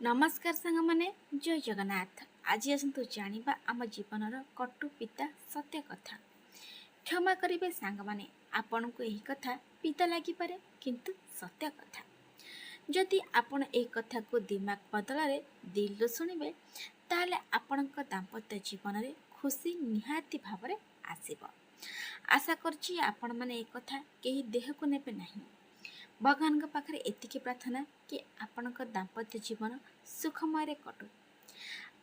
नमस्कार सांग माने जय जगन्नाथ। आज आसतु जानिबा आम जीवनर कटु पिता सत्य कथा। क्षमा करिवे सांग माने आपन को यही कथा पिता लगी पारे किंतु सत्य कथा। जदि आपण ए कथा को दिमाग बदल दिल शुणिबे ताले आपणक दाम्पत्य जीवन रे खुशी निहाती भावरे आसीबो। आशा करछि आपण माने ए कथा केही देह को नेबे नाही। भगवान पाखे एतिकी प्रार्थना कि आपणक दाम्पत्य जीवन सुखमय कटु।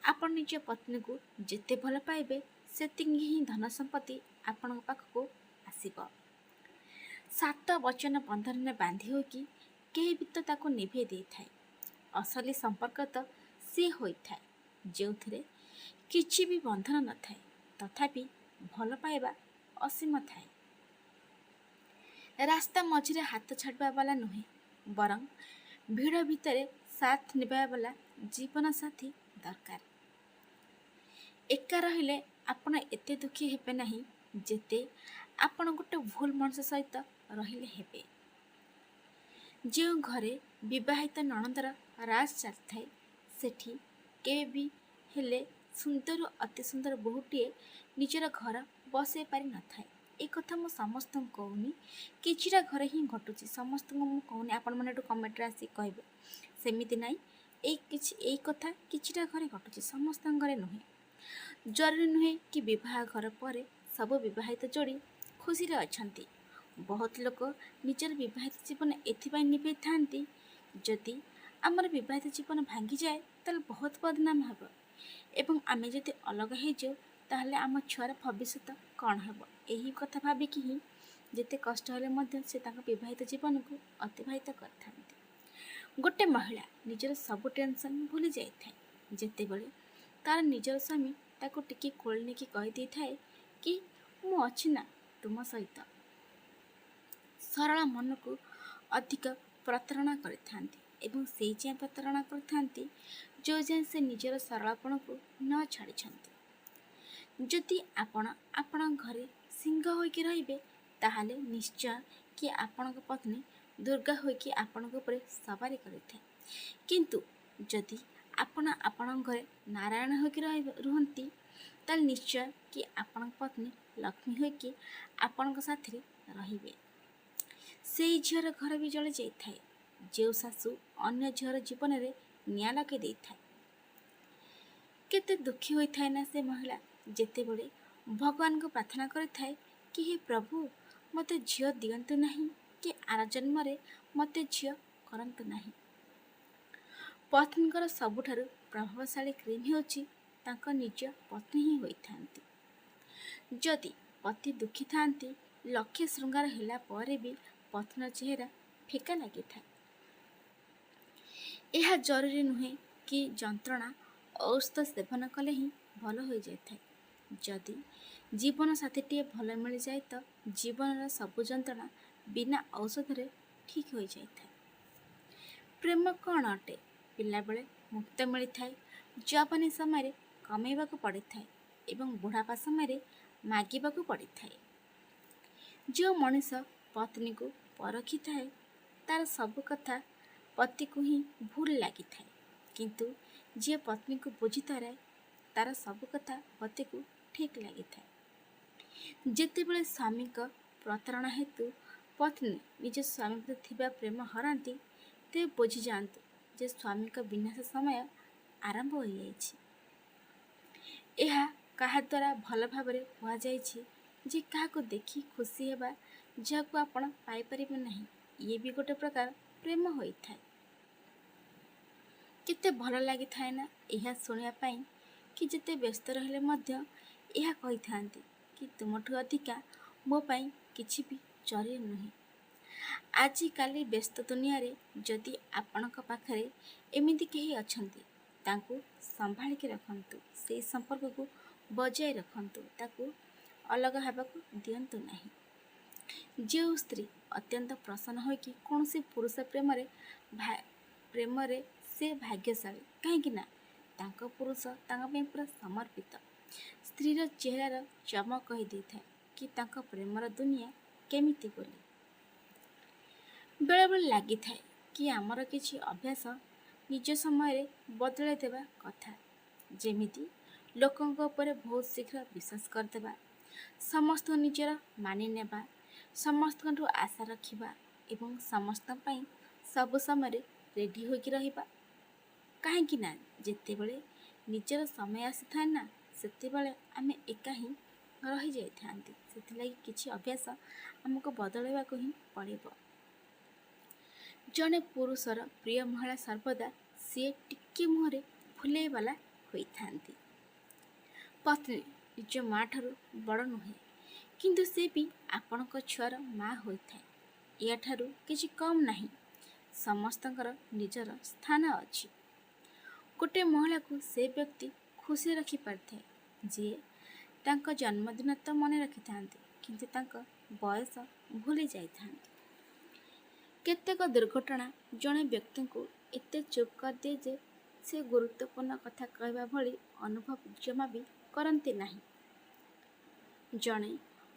आपण निज पत्नी को जेते भल पाइबे सेतिकी ही धन संपत्ति आपण पाखक आसीब। सात वचन बंधन में बांधी होकी केही भी तो ताको निभे दे थाए। असली संपर्क तो सी होई थाए जो थरे किछि भी बंधन न थाए तथापि भल पाइबा असीम थाए। रास्ता मझिरे हाथ छाड़वा वाला नुहे बरं भिड़ भितर साथ निभा वाला जीवन साथी दरकार। एका रहिले आपण एते दुखी हेबे नहीं जेते आपण गोटे भूल मनुष्य सहित रहिले हेबे। जो घरे विवाहित नणंदर राज चलि थाए सेठी केबे भी हेले सुंदर अति सुंदर बहुटीए निजर घर बसई पारि न थाए। ए कथा मु समस्त कहूनी किछिटा घरे ही घटुची समस्त मु कहूनी आपण माने कमेंट आसी कहबे सेमिति नाही। ए कथा किछिटा घरे घटुची समस्त घरे नुहे। जरूरी नुहे कि विवाह घर पर सब विवाहित जोड़ी खुशी रे अछंती। बहुत लोक निजर विवाहित जीवन एथिपाई निभे थांती जदि आमर विवाहित जीवन भांगी जाए ताल बहुत बदनाम हेब एवं आमे जदि अलग हो जाऊ ताहले आम छुआर भविष्य कौन हेब। यही कथा भाविकी ही जेते कष्ट हेले मध्य से तांका विवाहित जीवन को अतिबाहित करथांती। गोटे महिला निजर सब टेंशन भूली जाए थाए जेते बेले तार निजर स्वामी ताको टिके कोल नेकी कहि दै थाए कि मु अछि ना तुम सहित। सरल मन को अधिक प्रतारणा करथांती एवं से जे प्रतारणा करथांती जो जे से निजर सरलपण को न छाड़ी। जदि आपण आपण घरे सिंह होइके रहिबे ताहाले निश्चय कि आपण पत्नी दुर्गा होइके आपण ऊपर सवारी करिथे। किंतु जदि आपण आपण घरे नारायण होइके रुहंती ताल निश्चय कि आपण पत्नी लक्ष्मी होइके आपण साथी रहिबे। सेई झीर घर भी जले जाई थाए जो सासु अन्य झीर जीवन रे निया लगे दे थाए। केते दुखी होई थाए ना से महिला जेते बड़े भगवान को प्रार्थना करि थाए कि हे प्रभु मते झियो दियंतु नहीं कि आर जन्म रे मते झियो करंतु नहीं। पत्नीकर सबुठारु प्रभावशाली क्रीम हेउची तांको निज पत्नी ही होई थांती। जदि पति दुखी थांती लक्ष्य श्रृंगार होला परे भी पत्नीर चेहरा फिका लगी थाए। यह जरूरी नुहे कि जंत्रणा औषध सेवन कले ही भल हो जाए थाए। जदि जीवन साथीटे भल मिल जाए तो जीवन सबु जंत्रणा बिना औषध रे ठीक हो जाए थाए। प्रेम कौन अटे पिला बेले मुक्त मिली थाए जवानी समय कमेवा को पड़ी थाए एवं बुढ़ापा समय मागिबा को पड़ी थाए। जो मनीष पत्नी को परखी थाए तार सब कथा पति को ही भूल लगी थाए किंतु जे पत्नी को बुझी थाए तार सब कथा पति को ठीक लगी थाए। जेतेबेले स्वामी का प्रतारणा हेतु पत्नी निज स्वामी प्रति थिबा प्रेम हरांती ते बुझी जातु जे स्वामी का विनाश समय आरंभ हो जाइछि। यह कहा द्वारा भल भावरे हुआ जाइछि जे कहा को देखी खुशी हेबा जाको आपण पाई परिबे नहीं ये भी गोटे प्रकार प्रेम होई थाए। केते भल लगी थाए ना यह सुनिया पाई कि जेते व्यस्त रहले मध्य यह कही थांती कि तुमठु अधिका मो पाई किछि भी जरूरी नुहे। आजि काली व्यस्त दुनिया रे जदि आपणक पाखरे एमिति केही अछंती तांको संभाल के रखंतु से संपर्क को बजाय रखंतु ताको अलग हेबाकू दियंतु नहीं। जो स्त्री अत्यंत प्रसन्न हो कि कौन से पुरुष प्रेम रे से भाग्यशाली कहीं ना तांको पुरुष तांका पे पूरा समर्पित। स्त्रीर चेहरार चमक कही दे थाए कि तांका प्रेमर दुनिया केमिति बोली। बेले बेले लगी थाए कि आमर किछि अभ्यास ନିଜ ସମୟରେ ବଦଳାଇ ଦେବା କଥା। ଯେମିତି ଲୋକଙ୍କ ଉପରେ ବହୁତ ଶୀଘ୍ର ବିଶ୍ୱାସ କରିଦେବା, ସମସ୍ତଙ୍କୁ ନିଜର ମାନି ନେବା, ସମସ୍ତଙ୍କଠୁ ଆଶା ରଖିବା ଏବଂ ସମସ୍ତଙ୍କ ପାଇଁ ସବୁ ସମୟରେ ରେଡ଼ି ହୋଇକି ରହିବା। କାହିଁକି ନା ଯେତେବେଳେ ନିଜର ସମୟ ଆସିଥାଏ ନା, ସେତେବେଳେ ଆମେ ଏକା ହିଁ ରହିଯାଇଥାନ୍ତି। ସେଥିଲାଗି କିଛି ଅଭ୍ୟାସ ଆମକୁ ବଦଳାଇବାକୁ ହିଁ ପଡ଼ିବ। ଜଣେ ପୁରୁଷର ପ୍ରିୟ ମହିଳା ସର୍ବଦା ସିଏ ଟିକିଏ ମୁହଁରେ ଫୁଲେଇବାଲା ହୋଇଥାନ୍ତି। ପତ୍ନୀ ନିଜ ମା ଠାରୁ ବଡ଼ ନୁହେଁ, କିନ୍ତୁ ସେ ବି ଆପଣଙ୍କ ଛୁଆର ମା ହୋଇଥାଏ। ଏହାଠାରୁ କିଛି କମ୍ ନାହିଁ। ସମସ୍ତଙ୍କର ନିଜର ସ୍ଥାନ ଅଛି। ଗୋଟିଏ ମହିଳାକୁ ସେ ବ୍ୟକ୍ତି ଖୁସି ରଖିପାରିଥାଏ ଯିଏ ତାଙ୍କ ଜନ୍ମଦିନ ତ ମନେ ରଖିଥାନ୍ତି, କିନ୍ତୁ ତାଙ୍କ ବୟସ ଭୁଲି ଯାଇଥାନ୍ତି। କେତେକ ଦୁର୍ଘଟଣା ଜଣେ ବ୍ୟକ୍ତିଙ୍କୁ ଏତେ ଚୁପ୍ କରିଦିଏ ଯେ ସେ ଗୁରୁତ୍ୱପୂର୍ଣ୍ଣ କଥା କହିବା ଭଳି ଅନୁଭବ ଜମା ବି କରନ୍ତି ନାହିଁ। ଜଣେ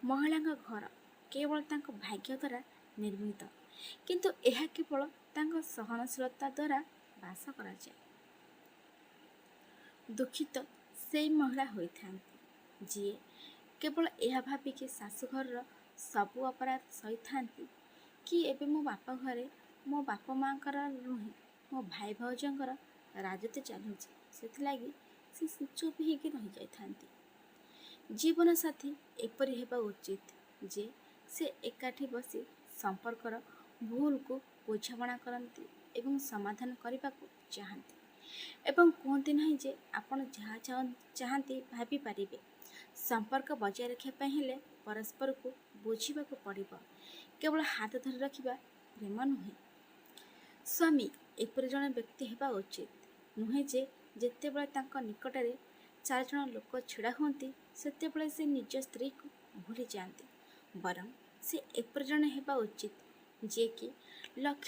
ମହିଳାଙ୍କ ଘର କେବଳ ତାଙ୍କ ଭାଗ୍ୟ ଦ୍ୱାରା ନିର୍ମିତ, କିନ୍ତୁ ଏହା କେବଳ ତାଙ୍କ ସହନଶୀଳତା ଦ୍ୱାରା ବାସ କରାଯାଏ। ଦୁଃଖିତ ସେଇ ମହିଳା ହୋଇଥାନ୍ତି ଯିଏ କେବଳ ଏହା ଭାବିକି ଶାଶୁଘରର ସବୁ ଅପରାଧ ସହିଥାନ୍ତି କି ଏବେ ମୋ ବାପ ଘରେ ମୋ ବାପା ମାଆଙ୍କର ନୁହେଁ, ମୋ ଭାଇ ଭାଉଜଙ୍କର ରାଜତ୍ୱ ଚାଲୁଛି, ସେଥିଲାଗି ସେ ଚୁପ୍ ହେଇକି ରହିଯାଇଥାନ୍ତି। ଜୀବନସାଥୀ ଏପରି ହେବା ଉଚିତ ଯେ ସେ ଏକାଠି ବସି ସମ୍ପର୍କର ଭୁଲକୁ ବୁଝାମଣା କରନ୍ତି ଏବଂ ସମାଧାନ କରିବାକୁ ଚାହାନ୍ତି ଏବଂ କୁହନ୍ତି ନାହିଁ ଯେ ଆପଣ ଯାହା ଚାହାନ୍ତି ଭାବିପାରିବେ। ସମ୍ପର୍କ ବଜାୟ ରଖିବା ପାଇଁ ହେଲେ ପରସ୍ପରକୁ ବୁଝିବାକୁ ପଡ଼ିବ, କେବଳ ହାତ ଧରି ରଖିବା ପ୍ରେମ ନୁହେଁ। ସ୍ୱାମୀ ଏପରି ଜଣେ ବ୍ୟକ୍ତି ହେବା ଉଚିତ ନୁହେଁ ଯେ ଯେତେବେଳେ ତାଙ୍କ ନିକଟରେ 4 ଜଣ ଲୋକ ଛିଡ଼ା ହୁଅନ୍ତି ସେତେବେଳେ ସେ ନିଜ ସ୍ତ୍ରୀକୁ ଭୁଲି ଯାଆନ୍ତି। ବରଂ ସେ ଏପରି ଜଣେ ହେବା ଉଚିତ ଯିଏକି ଲକ୍ଷ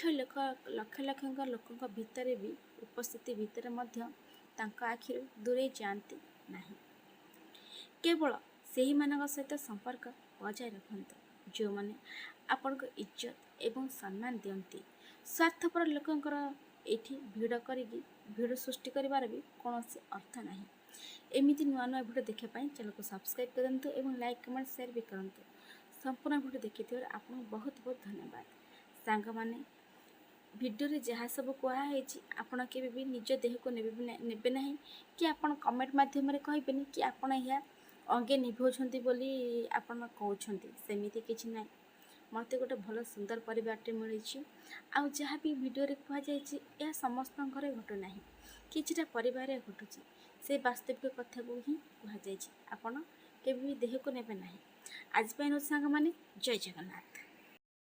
ଲକ୍ଷଙ୍କ ଲୋକଙ୍କ ଭିତରେ ବି ଉପସ୍ଥିତି ଭିତରେ ମଧ୍ୟ ତାଙ୍କ ଆଖିରୁ ଦୂରେଇ ଯାଆନ୍ତି ନାହିଁ। କେବଳ ସେହିମାନଙ୍କ ସହିତ ସମ୍ପର୍କ ବଜାୟ ରଖନ୍ତୁ ଯେଉଁମାନେ ଆପଣଙ୍କୁ ଇଜ୍ଜତ ଏବଂ ସମ୍ମାନ ଦିଅନ୍ତି। ସ୍ୱାର୍ଥପର ଲୋକଙ୍କର ଏଠି ଭିଡ଼ ସୃଷ୍ଟି କରିବାର ବି କୌଣସି ଅର୍ଥ ନାହିଁ। ଏମିତି ନୂଆ ନୂଆ ଭିଡ଼ିଓ ଦେଖିବା ପାଇଁ ଚ୍ୟାନେଲକୁ ସବସ୍କ୍ରାଇବ୍ କରନ୍ତୁ ଏବଂ ଲାଇକ୍ କମେଣ୍ଟ ସେୟାର ବି କରନ୍ତୁ। ସମ୍ପୂର୍ଣ୍ଣ ଭିଡ଼ିଓ ଦେଖିଥିବାରୁ ଆପଣଙ୍କୁ ବହୁତ ବହୁତ ଧନ୍ୟବାଦ। ସାଙ୍ଗମାନେ, ଭିଡ଼ିଓରେ ଯାହା ସବୁ କୁହାହେଇଛି ଆପଣ କେବେ ବି ନିଜ ଦେହକୁ ନେବେ ନାହିଁ କି ଆପଣ କମେଣ୍ଟ ମାଧ୍ୟମରେ କହିବେନି କି ଆପଣ ଏହା ଅଙ୍ଗେ ନିଭାଉଛନ୍ତି ବୋଲି ଆପଣ କହୁଛନ୍ତି। ସେମିତି କିଛି ନାହିଁ। ମୋତେ ଗୋଟେ ଭଲ ସୁନ୍ଦର ପରିବାରଟେ ମିଳିଛି। ଆଉ ଯାହା ବି ଭିଡ଼ିଓରେ କୁହାଯାଇଛି ଏହା ସମସ୍ତଙ୍କ ଘରେ ଘଟୁନାହିଁ, କିଛିଟା ପରିବାରରେ ଘଟୁଛି। ସେ ବାସ୍ତବିକ କଥାକୁ ହିଁ କୁହାଯାଇଛି। ଆପଣ କେବେ ବି ଦେହକୁ ନେବେ ନାହିଁ। ଆଜି ପାଇଁ ସାଙ୍ଗମାନେ, ଜୟ ଜଗନ୍ନାଥ।